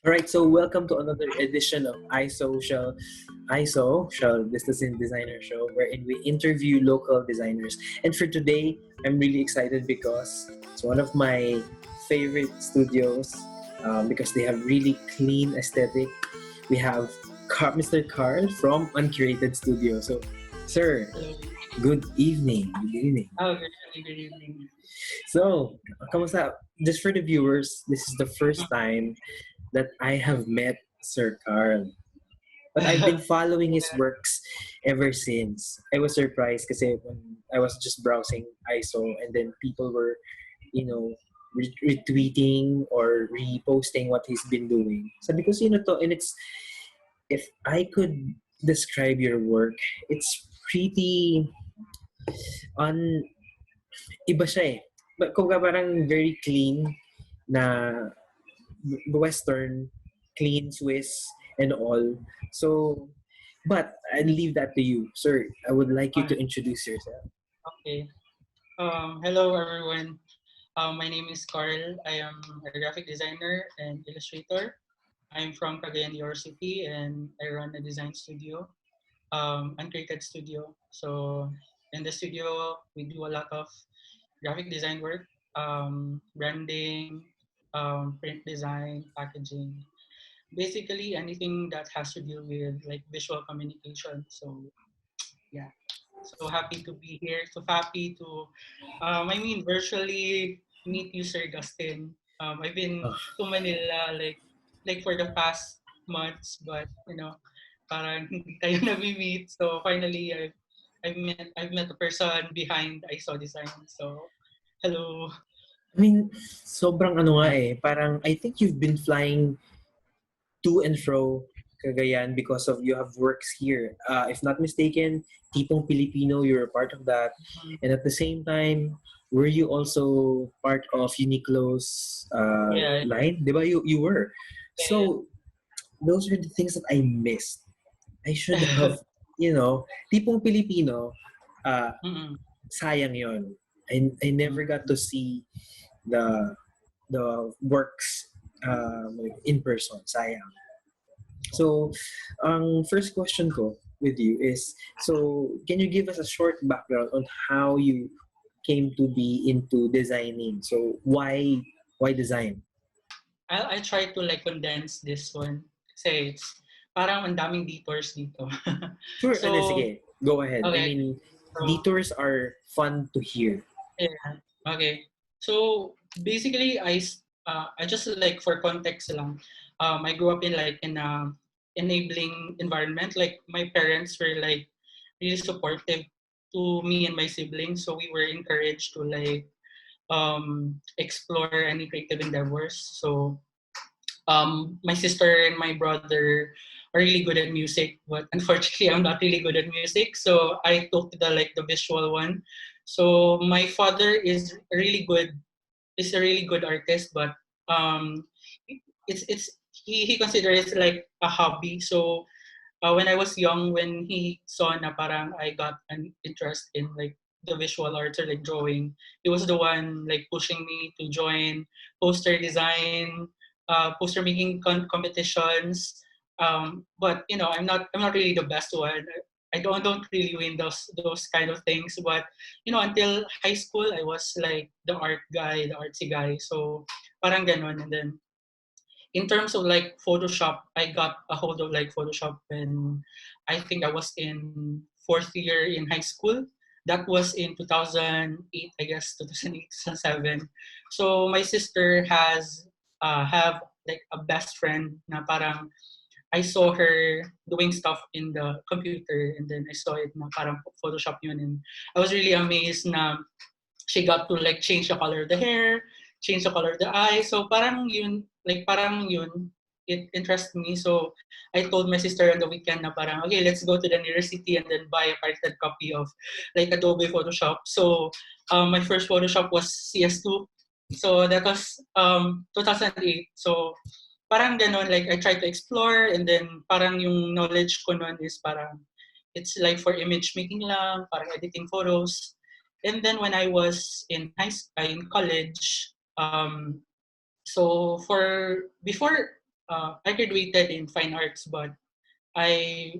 All right, so welcome to another edition of ISO, this is in Designer Show, wherein we interview local designers. And for today, I'm really excited because it's one of my favorite studios because they have really clean aesthetic. We have Mr. Karl from Uncurated Studio. So, sir, Hello. good evening. Good evening. Good evening. So, kamusta? Just for the viewers, this is the first time that I have met Sir Carl. But I've been following his works ever since. I was surprised kasi when I was just browsing ISO and then people were, you know, retweeting or reposting what he's been doing. Sabi ko, sino to? And it's, if I could describe your work, it's pretty on, iba siya eh. Kung parang very clean na Western, clean Swiss, and all. So, but I leave that to you, sir. I would like you to Okay. introduce yourself. Okay. Hello, everyone. My name is Karl. I am a graphic designer and illustrator. I'm from Cagayan de Oro City, and I run a design studio, Uncurated Studio. So, in the studio, we do a lot of graphic design work, branding, print design, packaging, basically anything that has to do with like visual communication. So yeah, so happy to be here. So happy to, virtually meet you, Sir Dustin. I've been Oh, to Manila like for the past months, but parang hindi tayo nami-meet. So finally, I've met the person behind I saw design. So hello. I mean, sobrang ano nga eh. Parang, I think you've been flying to and fro Cagayan because of you have works here. If not mistaken, Tipong Filipino, you're a part of that. Mhm. And at the same time, were you also part of Uniqlo's Yeah, line? Diba you were? yeah, So, those are the things that I missed. I should yeah. have, tipong Pilipino, uh, Mm-mm. sayang yon. I never got to see the works in person. Sayang. So, ang first question ko with you is, so can you give us a short background on how you came to be into designing? So, why design? I'll try to like condense this one. Kasi it's parang ang daming detours dito. Sure, and then So, sige, go ahead. I okay. mean, So, detours are fun to hear. yeah. Okay. So, basically, I just like for context lang, I grew up in like in a enabling environment. Like my parents were like really supportive to me and my siblings. So we were encouraged to like explore any creative endeavors. So my sister and my brother are really good at music, but unfortunately, I'm not really good at music. So I took the visual one. So my father is a really good artist, but um, it's he considers it like a hobby. So when I was young, when he saw na parang I got an interest in like the visual arts or like drawing, he was the one like pushing me to join poster design, poster making competitions. But I'm not really the best one. I don't really win those kind of things. But until high school, I was like the art guy, the artsy guy. So parang ganon. And then in terms of like Photoshop, I got a hold of like Photoshop when I think I was in fourth year in high school. That was in 2008, I guess 2008, 2007. So my sister has have like a best friend na parang I saw her doing stuff in the computer and then I saw it na parang Photoshop yun, and I was really amazed na she got to like change the color of the hair, change the color of the eye. So parang yun, it interests me. So I told my sister on the weekend na parang, okay, let's go to the nearest city and then buy a pirated copy of like Adobe Photoshop. So my first Photoshop was CS2. So that was 2008. So parang ganon, like I tried to explore and then parang yung knowledge ko nun is parang it's like for image making lang, parang editing photos. And then when I was in college, so for before I graduated in fine arts, but I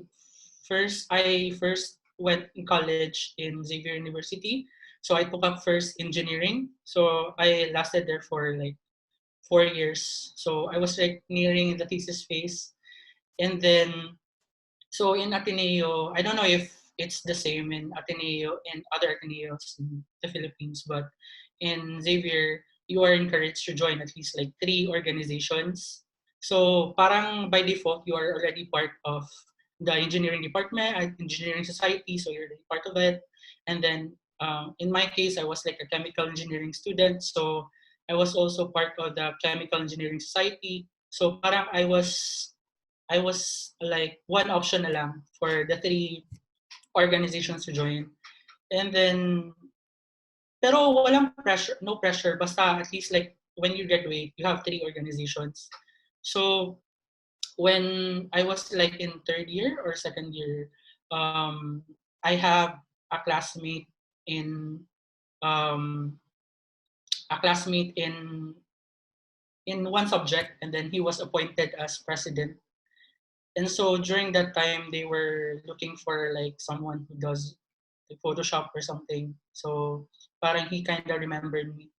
first went in college in Xavier University. So I took up first engineering. So I lasted there for like 4 years. So I was like nearing the thesis phase. And then so in Ateneo, I don't know if it's the same in Ateneo and other Ateneos in the Philippines, but in Xavier, you are encouraged to join at least like 3 organizations. So parang by default, you are already part of the engineering department, engineering society, so you're already part of it. And then in my case, I was like a chemical engineering student, so I was also part of the chemical engineering society. So parang I was like one option na lang for the 3 organizations to join. And then, pero walang pressure, no pressure. Basta at least like when you graduate, you have 3 organizations. So when I was like in third year or second year, um, I have a classmate in um, a classmate in one subject, and then he was appointed as president. And so during that time, they were looking for like someone who does like Photoshop or something. So parang he kind of remembered me.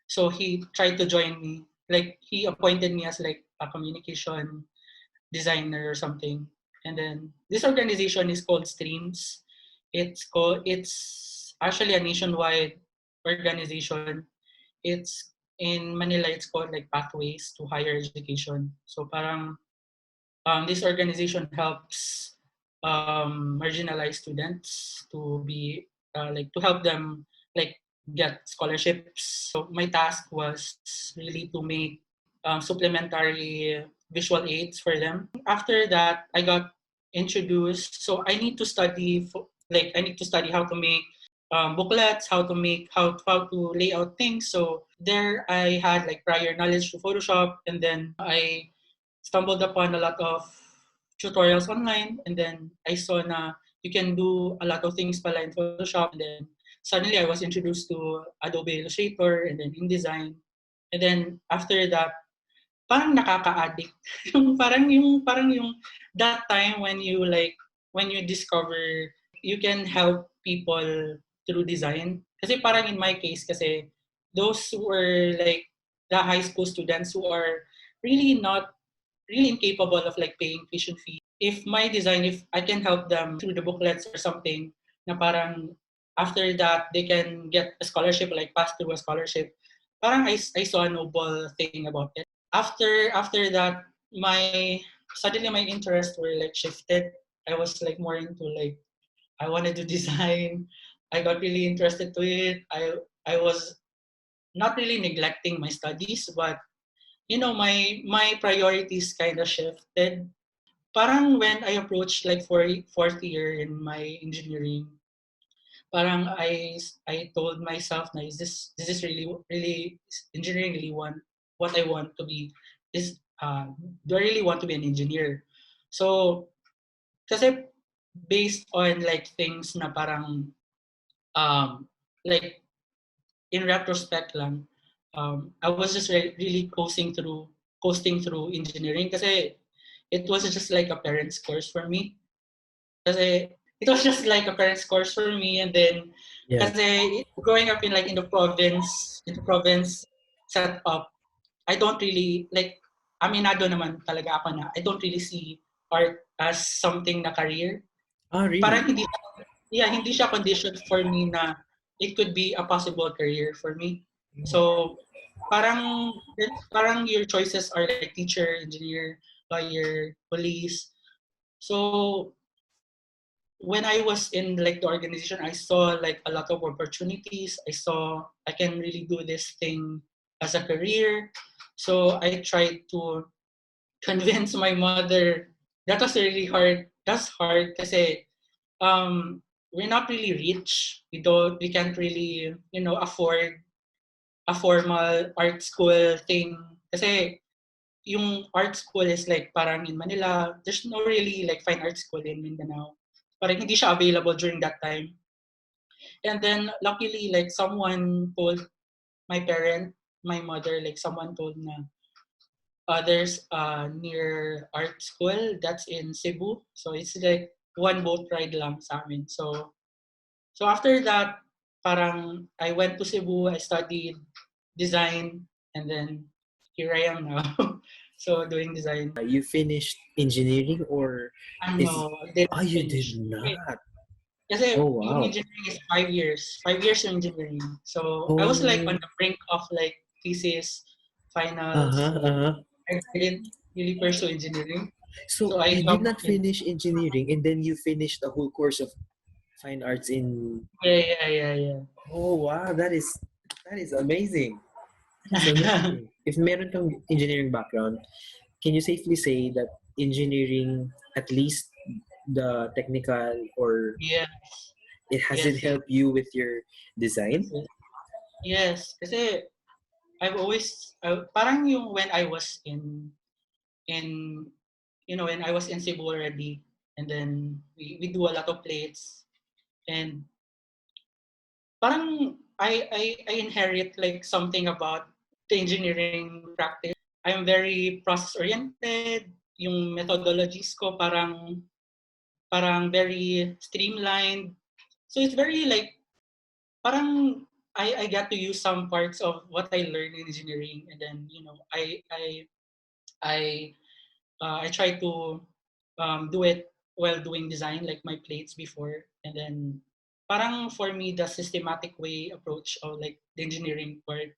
So he tried to join me. Like he appointed me as like a communication designer or something. And then this organization is called Streams. It's actually a nationwide organization. It's in Manila. It's called like Pathways to Higher Education. So parang this organization helps marginalized students to be like to help them like get scholarships. So my task was really to make supplementary visual aids for them. After that, I got introduced. So I need to study like I need to study how to make booklets, how to lay out things. So there I had like prior knowledge to Photoshop, and then I stumbled upon a lot of tutorials online, and then I saw na you can do a lot of things pala in Photoshop, and then suddenly I was introduced to Adobe Illustrator and then InDesign. And then after that, parang nakaka-addict. yung that time when you like when you discover you can help people through design. Kasi parang in my case kasi those who were like the high school students who are really not really incapable of like paying tuition fee. If my design, if I can help them through the booklets or something, na parang after that they can get a scholarship, like pass through a scholarship. Parang I saw a noble thing about it. After that, my suddenly my interests were like shifted. I was like more into like I wanted to design. I got really interested to it. I was not really neglecting my studies, but my priorities kind of shifted. Parang when I approached like fourth year in my engineering, parang I told myself na is this really engineering really what I want to be? Is Do I really want to be an engineer? So kasi based on like things na parang um like in retrospect lang, I was just really coasting through engineering kasi it was just like a parent's course for me. Kasi it was just like a parent's course for me, and then Yeah. kasi growing up in the province set up, I don't really like aminado naman talaga ako na I don't really see art as something na career. Oh, Parang really? hindi siya conditioned for me na it could be a possible career for me. So parang your choices are like teacher, engineer, lawyer, police. So when I was in like the organization, I saw like a lot of opportunities. I saw I can really do this thing as a career. So I tried to convince my mother. That was really hard. That's hard kasi we're not really rich. We can't really, afford a formal art school thing. Kasi yung art school is like parang in Manila, there's no really like fine art school in Mindanao. Parang hindi siya available during that time. And then luckily like someone told my parent, my mother, like someone told na there's near art school that's in Cebu. So it's like one boat ride lang sa amin. So after that, parang I went to Cebu, I studied design, and then here I am now. So doing design. You finished engineering or is Ano, didn't you did finish. not. Kasi Oh yung wow. engineering is 5 years. 5 years yung engineering. So I was like on Oh. the brink of like thesis, finals. Uh-huh, So uh-huh. I didn't really pursue engineering. So So I you did jumped not in. finish engineering and then you finished the whole course of fine arts in. Yeah. Oh wow, that is amazing. That is amazing. If meron kang engineering background, can you safely say that engineering, at least the technical, or Yeah. it hasn't Yes, yes, helped you with your design? yes. Yes, kasi I've always, parang yung when I was in, when I was in Cebu already, and then we do a lot of plates, and parang I inherit like something about the engineering practice. I'm very process oriented. Yung methodologies ko parang very streamlined. So it's very like parang I got to use some parts of what I learned in engineering, and then I I try to do it while doing design, like my plates before, and then parang for me the systematic way approach of like the engineering part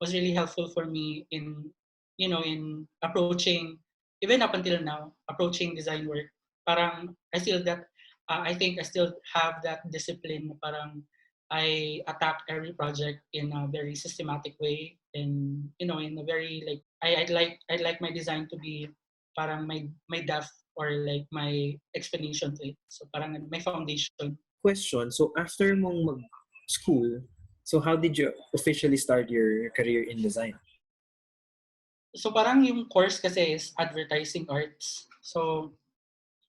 was really helpful for me in in approaching, even up until now, approaching design work. Parang I think I still have that discipline na parang I attack every project in a very systematic way, and in a very like I'd like my design to be parang my depth or like my explanation to it. So parang my foundation. Question, so after mong mag-school, so how did you officially start your career in design? So parang yung course kasi is advertising arts. So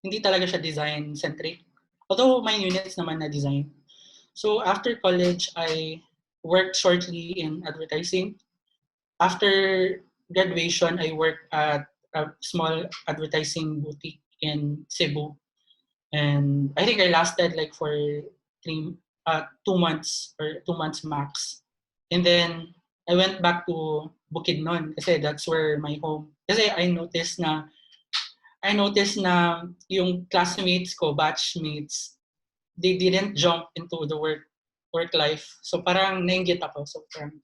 hindi talaga siya design centric. Although may units naman na design. So after college, I worked shortly in advertising. After graduation, I worked at a small advertising boutique in Cebu. And I think I lasted like for 2 months or 2 months max. And then I went back to Bukidnon kasi that's where my home. Kasi I noticed na yung classmates ko, batchmates, they didn't jump into the work life. So parang nainggit ako. So parang,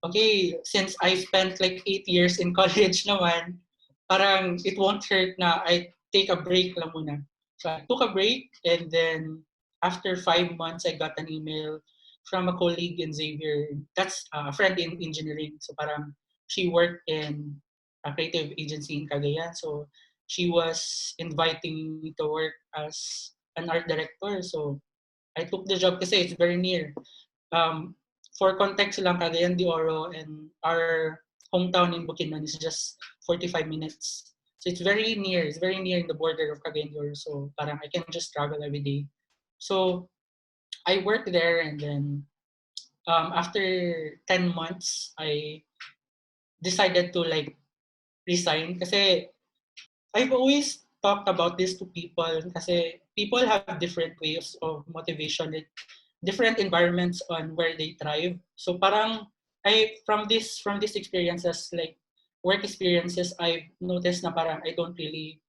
okay, since I spent like 8 years in college naman, parang it won't hurt na I take a break lang muna. So I took a break, and then after 5 months, I got an email from a colleague in Xavier. That's a friend in engineering. So parang she worked in a creative agency in Cagayan. So she was inviting me to work as an art director. So I took the job kasi it's very near. Um, for context lang, Cagayan de Oro and our hometown in Bukidnon is just 45 minutes. So it's very near. It's very near in the border of Cagayan de Oro. So parang I can just travel every day. So I worked there, and then after 10 months, I decided to like resign kasi I've always talked about this to people kasi people have different ways of motivation, like different environments on where they thrive. So parang from these experiences, like work experiences, I've noticed na parang I don't really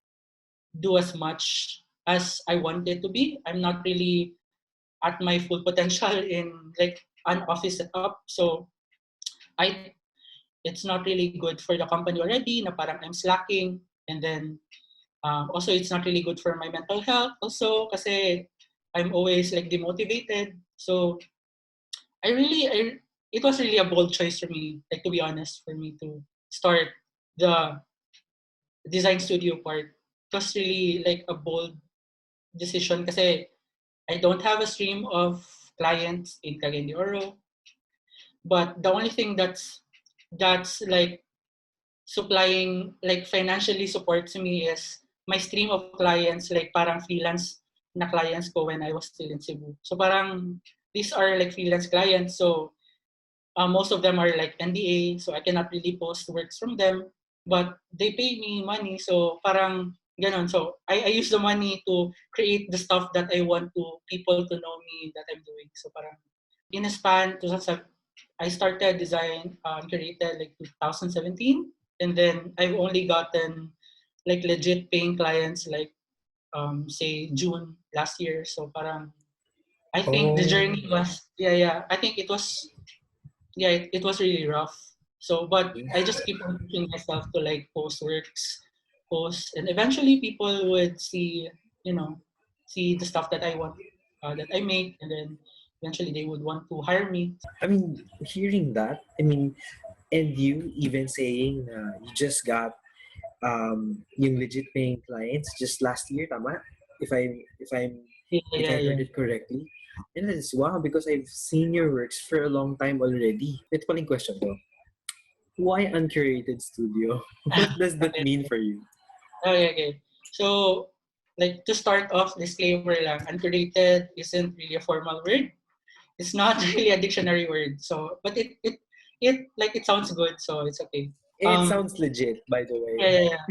do as much as I wanted to be. I'm not really at my full potential in like an office setup. So I it's not really good for the company already na parang I'm slacking, and then also, it's not really good for my mental health. Also, kasi I'm always like demotivated. So it was really a bold choice for me, like to be honest, for me to start the design studio part. It was really like a bold decision kasi I don't have a stream of clients in Cagayan de Oro, but the only thing that's like supplying like financially supports me is my stream of clients, like parang freelance na clients ko when I was still in Cebu. So parang these are like freelance clients. So most of them are like NDA, so I cannot really post works from them. but they pay me money, so parang ganon. So I use the money to create the stuff that I want to people to know me that I'm doing. So parang in a span, I started design created like 2017, and then I've only gotten like legit paying clients like say June last year. So parang I think the Oh, journey was I think it was it was really rough. So, but I just keep on pushing myself to like post, and eventually people would see, you know, see the stuff that I want, that I make, and then eventually they would want to hire me. I mean, hearing that, I mean, and you even saying you just got yung legit paying clients just last year, tama? If I if I'm Yeah, if yeah, I heard yeah. it correctly. And that is wow because I've seen your works for a long time already. Ito paling question ko. Why Uncurated Studio? What does that Okay, mean for you? okay. So, like to start off, disclaimer lang, uncurated isn't really a formal word. It's not really a dictionary word. So, but it sounds good, so it's okay. It sounds legit, by the Yeah, way. yeah, yeah.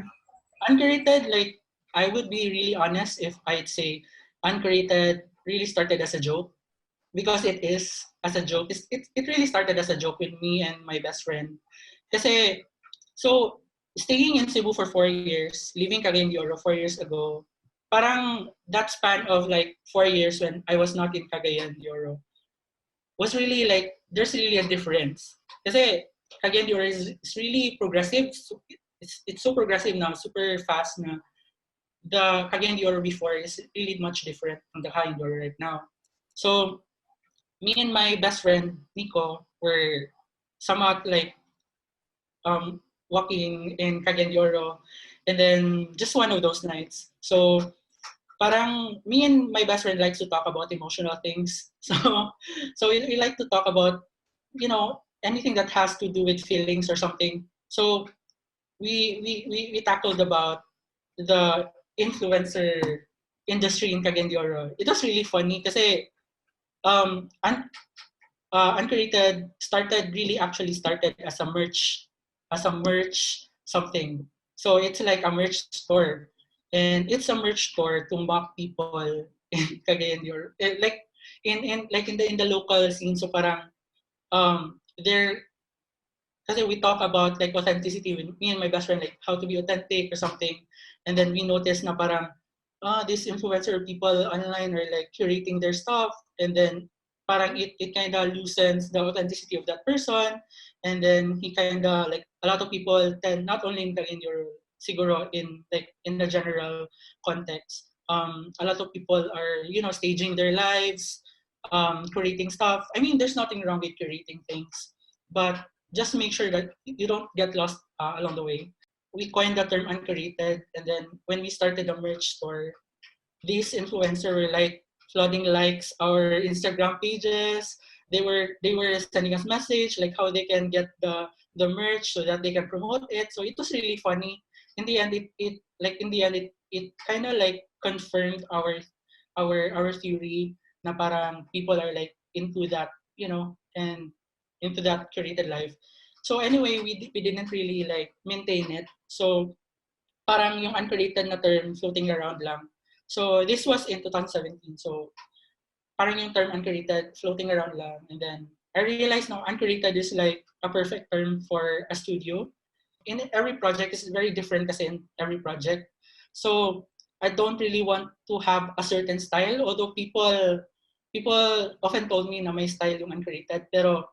Uncurated, like I would be really honest if I'd say Uncurated really started as a joke, because it is as a joke. It really started as a joke with me and my best friend. Kasi, so staying in Cebu for 4 years, leaving Cagayan de Oro 4 years ago, parang that span of like 4 years when I was not in Cagayan de Oro was really like, there's really a difference. Kasi Cagayan de Oro is really progressive. So it's so progressive now, super fast na. The Cagayan de Oro before is really much different from the Cagayan de Oro right now. So me and my best friend Nico were somewhat like walking in Cagayan de Oro, and then just one of those nights. So parang me and my best friend likes to talk about emotional things. So we like to talk about, anything that has to do with feelings or something. So we tackled about the influencer industry in Cagayan de Oro. It was really funny kasi um, un- Uncurated actually started as a merch something. So it's like a merch store, and it's a merch store to mock people in Cagayan de Oro, like in the local scene. So parang there, kasi we talk about like authenticity with me and my best friend, like how to be authentic or something, and then we notice na parang these influencer people online are like curating their stuff, and then parang it kind of loosens the authenticity of that person, and then he kind of like a lot of people tend, not only in your siguro in like in the general context, a lot of people are staging their lives, curating stuff. I mean, there's nothing wrong with curating things, but just make sure that you don't get lost along the way. We coined the term uncurated, and then when we started the merch store, these influencers were like flooding likes our Instagram pages. They were sending us message like how they can get the merch so that they can promote it. So it was really funny. In the end, it kind of like confirmed our theory na parang people are like into that, and into that curated life. So anyway, we didn't really like maintain it. So parang yung uncreated na term floating around lang. So this was in 2017. So parang yung term uncreated floating around lang. And then I realized now uncreated is like a perfect term for a studio. In every project is very different kasi in every project. So I don't really want to have a certain style, although people often told me na may style yung uncreated, pero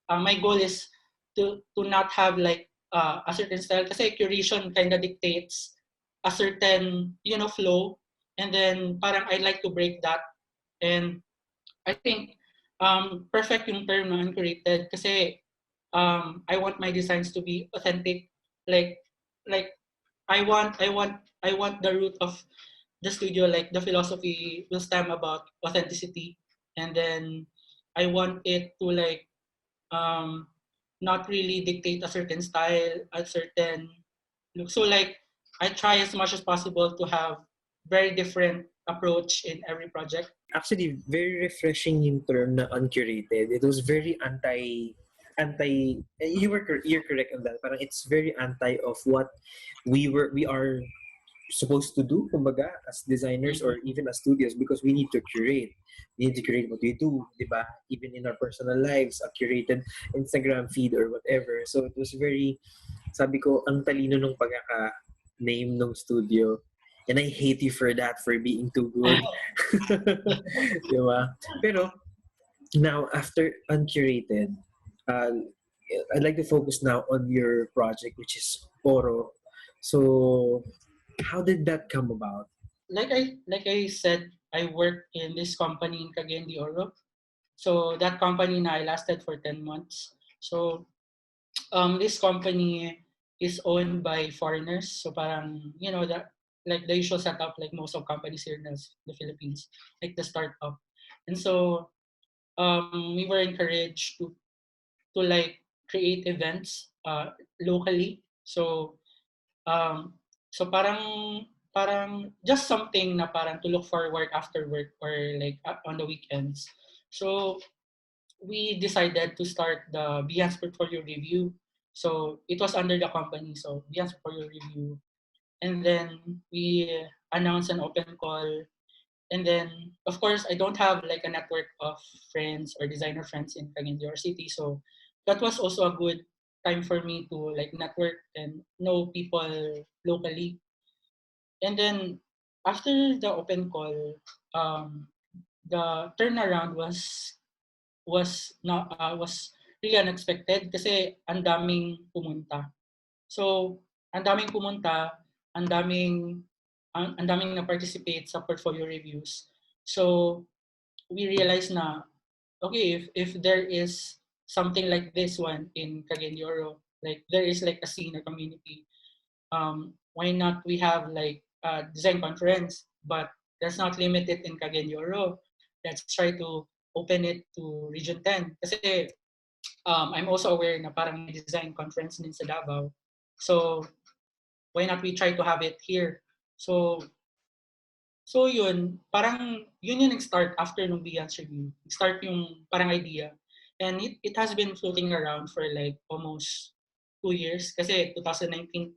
my goal is to not have like a certain style, kasi curation kind of dictates a certain flow, and then parang I like to break that. And I think perfect yung term na uncurated kasi I want my designs to be authentic, like like I want the root of the studio, like the philosophy will stem about authenticity, and then I want it to like um, not really dictate a certain style, a certain look. So like I try as much as possible to have very different approach in every project. Actually, very refreshing yung term na uncurated. It was very anti you're correct on that. Parang it's very anti of what we are supposed to do, kumbaga, as designers or even as studios, because we need to curate. We need to curate what we do, di ba? Even in our personal lives, a curated Instagram feed or whatever. So it was very, sabi ko, ang talino nung pagkaka-name ng studio. And I hate you for that, for being too good. Di ba? Pero, now, after Uncurated, uh, I'd like to focus now on your project, which is Oro. So, how did that come about? Like I said, I worked in this company in Cagayan de Oro. So that company na I lasted for 10 months. So this company is owned by foreigners. So parang, that like the usual setup like most of companies here in the Philippines, like the startup. And so we were encouraged to like create events locally. Um, so parang just something na parang to look forward after work or like on the weekends. So we decided to start the Behance Portfolio Review. So it was under the company, so Behance Portfolio Review. And then we announced an open call. And then, of course, I don't have like a network of friends or designer friends in Cagayan de Oro City. So that was also a good time for me to like network and know people locally. And then after the open call, um, the turnaround was really unexpected kasi ang daming pumunta. So, ang daming pumunta, ang daming na-participate sa portfolio reviews. So, we realized na okay, if there is something like this one in Cagayan de Oro, like there is like a scene or community, why not we have like a design conference, but that's not limited in Cagayan de Oro. Let's try to open it to Region 10. Kasi I'm also aware na parang may design conference din sa Davao. So, why not we try to have it here? So yun, parang yun yung nag-start after nung Behance review. Start yung parang idea. And it has been floating around for like almost 2 years. Kasi 2017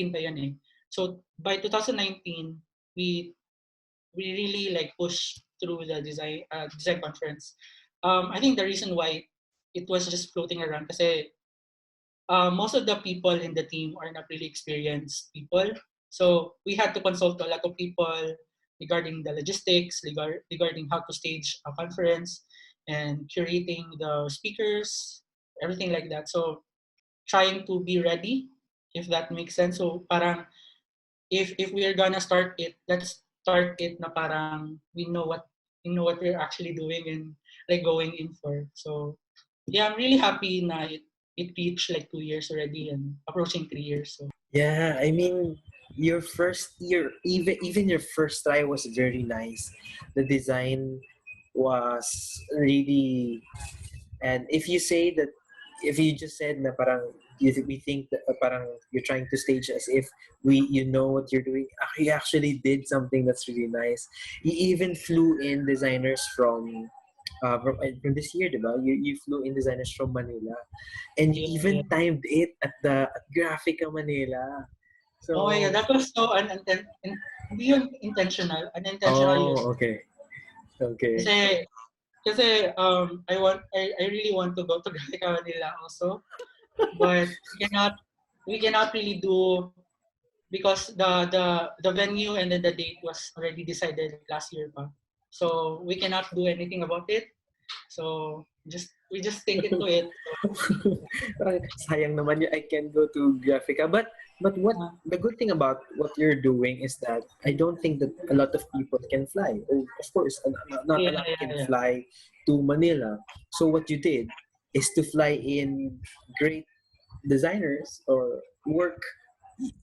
pa yun eh. So by 2019, we really like pushed through the design conference. I think the reason why it was just floating around kasi most of the people in the team are not really experienced people. So we had to consult a lot of people regarding the logistics, regarding how to stage a conference and curating the speakers, everything like that. So trying to be ready, if that makes sense. So parang if we are gonna start it, let's start it na parang we know what we're actually doing and like going in for. So yeah, I'm really happy na it reached like 2 years already and approaching 3 years. So Yeah, I mean, your first year, even your first try was very nice. The design was really, and if you just said na parang we think that parang you're trying to stage as if you know what you're doing. You actually did something that's really nice. You even flew in designers from this year, diba? You flew in designers from Manila, and you yeah. even timed it at Grafica Manila. Oh my God, So, that was so hindi yun intentional. Unintentional yun. oh, okay, okay. Kasi I really want to go to Grafica Manila also, but we cannot really do because the venue and then the date was already decided last year pa. So we cannot do anything about it. So we just take it to it. Parang sayang naman I can go to Grafica. But what Uh, the good thing about what you're doing is that I don't think that a lot of people can fly. Oh, of course, not a yeah, lot yeah, can yeah. fly to Manila. So what you did is to fly in great designers or work.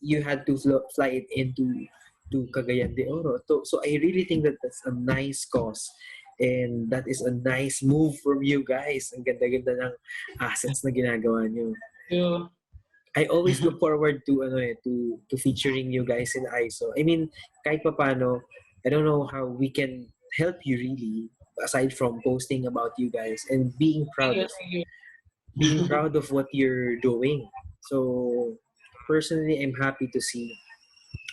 You had to fly it into to Cagayan de Oro. So I really think that that's a nice cause. And that is a nice move from you guys. Ang ganda-ganda ng assets na ginagawa nyo. You, I always look forward to to featuring you guys in ISO. I mean, kahit papaano, I don't know how we can help you really aside from posting about you guys and being thank proud you, of thank you. being proud of what you're doing. So personally, I'm happy to see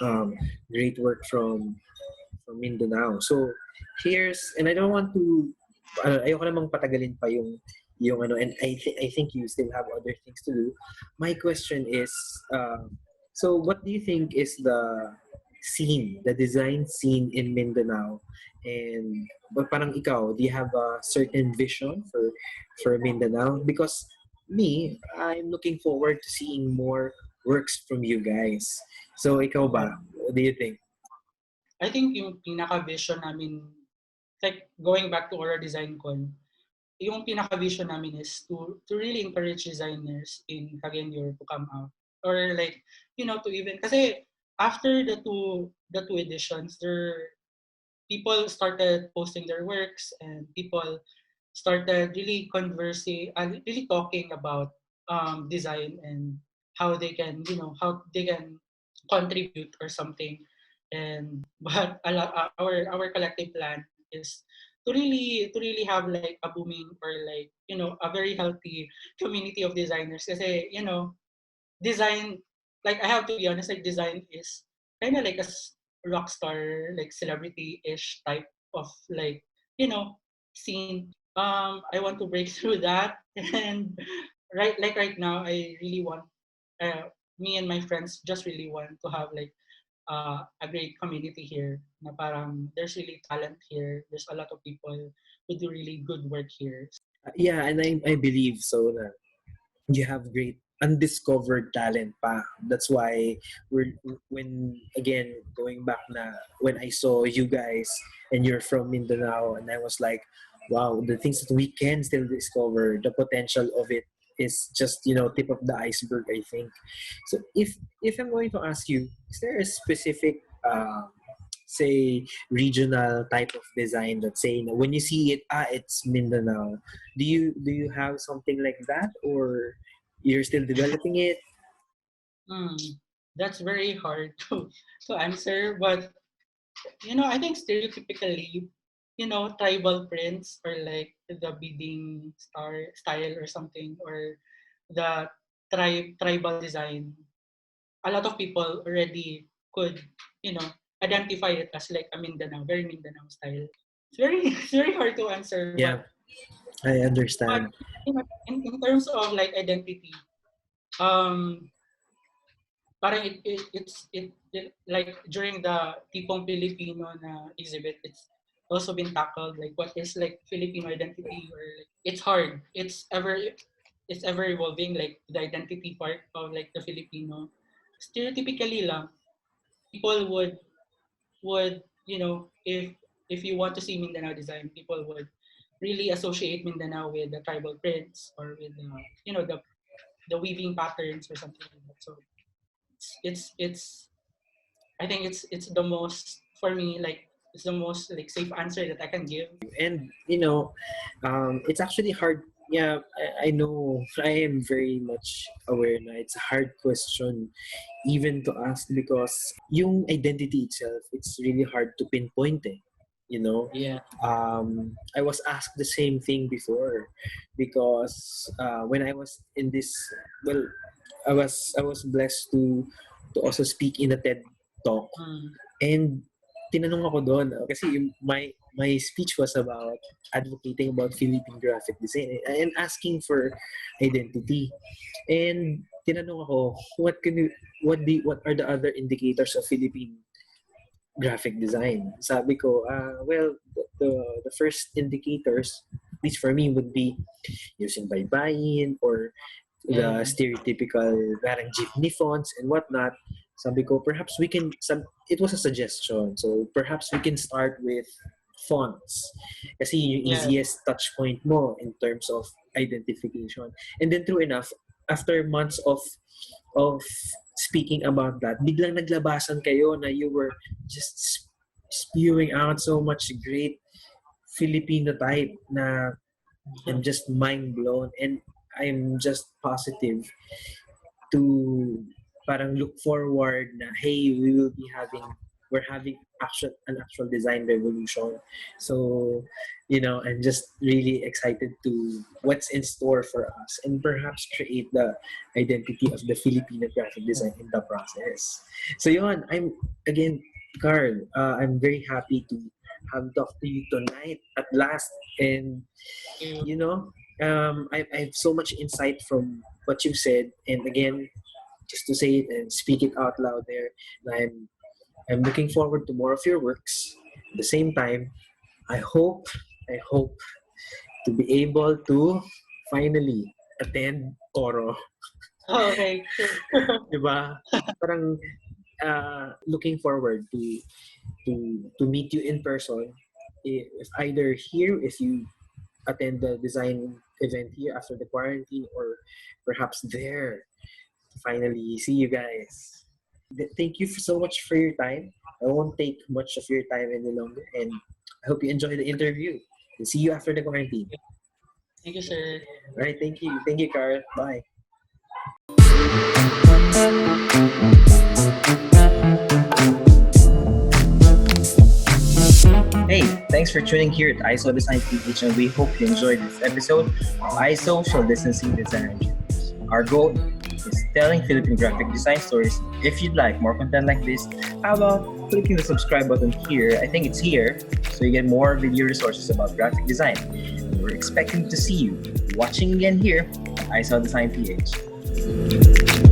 um, great work from Mindanao. So here's, and I don't want to, ayoko namang patagalin pa yung ano, and I think you still have other things to do. My question is, so what do you think is the design scene in Mindanao? And but parang ikaw, do you have a certain vision for Mindanao? Because me, I'm looking forward to seeing more works from you guys. So ikaw Yeah. ba? What do you think? I think yung pinaka-vision namin, like going back to Oro Design Con, yung pinaka-vision namin is to really encourage designers in Cagayan de Oro to come out. Or like, to even, kasi after the two editions, people started posting their works and people started really conversing, really talking about design and how they can, contribute or something. And but our collective plan is to really have like a booming or like a very healthy community of designers. Kasi design, like I have to be honest, like design is kind of like a rock star, like celebrity-ish type of like scene. I want to break through that, and right now, I really want me and my friends just really want to have like a great community here. Na parang there's really talent here. There's a lot of people who do really good work here. Yeah, and I believe so na you have great undiscovered talent pa. That's why when again going back na when I saw you guys and you're from Mindanao and I was like, wow, the things that we can still discover, the potential of it is just tip of the iceberg, I think. So if I'm going to ask you, is there a specific say regional type of design that say when you see it, it's Mindanao? Do you have something like that, or you're still developing it? Hmm, that's very hard to answer, but I think stereotypically, tribal prints or like the beading star style or something, or the tribal design, a lot of people already could, you know, identify it as like a Mindanao, very Mindanao style. It's very it's very hard to answer, Yeah, I but understand. in terms of like identity, um, parang it like during the Tipong Pilipino na exhibit, it's also been tackled like what is like Filipino identity, or like it's hard. It's ever evolving, like the identity part of like the Filipino. Stereotypically lang, people would if you want to see Mindanao design, people would really associate Mindanao with the tribal prints or with the weaving patterns or something like that. So it's I think it's the most, for me, like it's the most like safe answer that I can give. And it's actually hard. Yeah, I know. I am very much aware na it's a hard question even to ask because yung identity itself, it's really hard to pinpoint eh. Yeah. I was asked the same thing before because when I was in this, well, I was blessed to also speak in a TED talk. Mm. And tinanong ako doon kasi my speech was about advocating about Philippine graphic design and asking for identity. And tinanong ako, what are the other indicators of Philippine graphic design? Sabi ko, well, the first indicators, at least for me, would be using baybayin or the Yeah. stereotypical parang jeepney fonts and whatnot. Sabi ko, perhaps we can, it was a suggestion. So perhaps we can start with fonts. Kasi yung Yeah. easiest touch point mo in terms of identification. And then true enough, after months of speaking about that, biglang naglabasan kayo na you were just spewing out so much great Filipino type na I'm just mind blown, and I'm just positive to parang look forward na hey, we will be having we're having an actual design revolution. So, I'm just really excited to what's in store for us and perhaps create the identity of the Filipino graphic design in the process. So yun, again, Karl, I'm very happy to have talked to you tonight at last. And, I have so much insight from what you've said. And again, just to say it and speak it out loud there, I'm looking forward to more of your works. At the same time, I hope to be able to finally attend Oro. Okay. Diba? Parang looking forward to meet you in person. If either here, if you attend the design event here after the quarantine, or perhaps there to finally see you guys. Thank you so much for your time. I won't take much of your time any longer, and I hope you enjoy the interview. And see you after the quarantine. Thank you, sir. All right, thank you. Thank you, Karl. Bye. Hey, thanks for tuning here at SAW.DESIGN PH, and we hope you enjoyed this episode of social distancing design. Our goal is telling Philippine graphic design stories. If you'd like more content like this, how about clicking the subscribe button here? I think it's here, so you get more video resources about graphic design. And we're expecting to see you watching again here at SAW.DESIGN PH.